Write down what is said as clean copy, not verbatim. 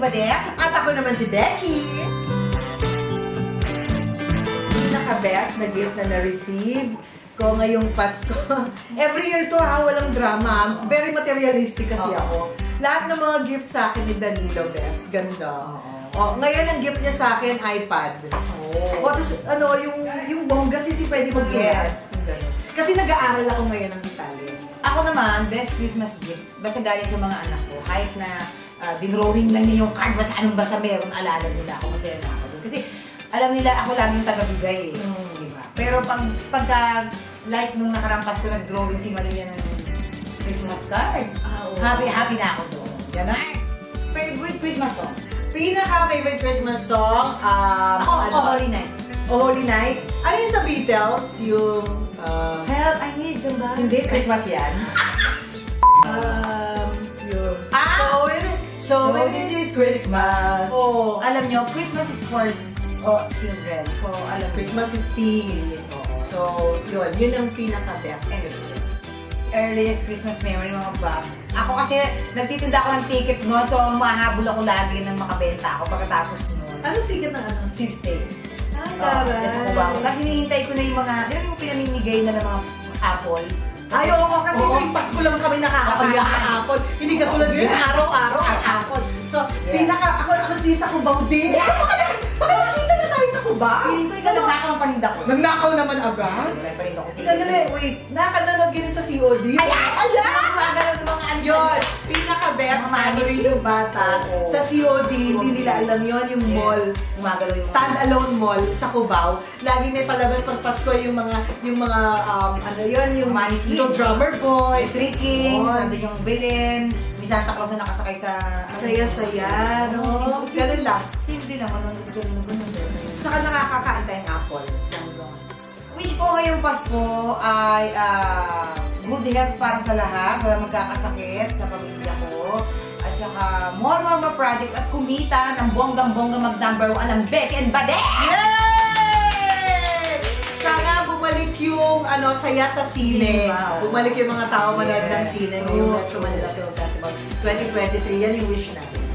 Badek. At ako naman si Becky. Pinaka-best na gift na na-receive ko ngayong Pasko. Every year to ha, walang drama. Very materialistic kasi ako. Lahat ng mga gift sa akin ni Danilo best. Ganda. Ngayon ang gift niya sa akin, iPad. Tapos yung bongga si pwede magsulat. Yes. Kasi nag-aaral ako ngayon ng Italian. Ako naman, best Christmas gift. Basta galing sa mga anak ko. Kahit na dinrawing lang niya yung card, basta meron, alala nila ako. Masaya na ako doon. Kasi alam nila ako lang yung taga-bigay eh. Diba? Pero pagka like nung nakarampas ko, nag-drawing si Maria ng Christmas card. Happy na ako doon. Ganon. Favorite Christmas song? Pinaka-favorite Christmas song? Holy Night. Holy Night? Ano yung sa Beatles? Yung... Help, I need somebody. Hindi, Christmas yan. Yung... So when this is Christmas. Alam nyo, Christmas is for children. So, alam Christmas is peace. So, yun ang pinaka-best. Earliest Christmas memory, mga bab. Ako kasi, nagtitinda ako ng ticket mo, so mahabol ako lagi ng makabenta ako pagkatapos nun. Anong ticket ng ano? Sweepstakes. Taray. Kasi hinihintay ko na yung mga, yung pinamimigay na ng mga apple. Ay, oo, kasi tuwing Pasko lang kami nakakapagyan ng apple. Hindi katulad yun, araw-araw ang apple. So, ako sa Cubao din. Baka nakita na tayo sa Cubao. Piling ko ikaw nagnakaw ang paninda ko. Nagnakaw naman agad? Sandali, wait. Nakanonog yun sa COD? Gumagalaw ng mga ano. Yun, pinaka-best memory yung bata. Sa COD, hindi nila alam yun, yung mall. Stand-alone mall sa Cubao. Lagi may palabas pag Pasko yung mga ano yun, yung little drummer boy. Three Kings, nandun yung Belen, may Santa Claus na nakasakay sa... Saya-saya, no? Ganun lang. Simple lang, Saka nakakakain tayong apple. Wish ko ngayong Pasko ay good health para sa lahat, wala magkakasakit sa pamilya ko. At saka more projects at kumita ng bonggang-bongga mag-number 1 ng Becky and Badek! Yay! Sana bumalik yung saya sa sine. Bumalik yung mga tao manood ng sine ngayong Metro Manila Film Festival 2023. Yan yung wish natin.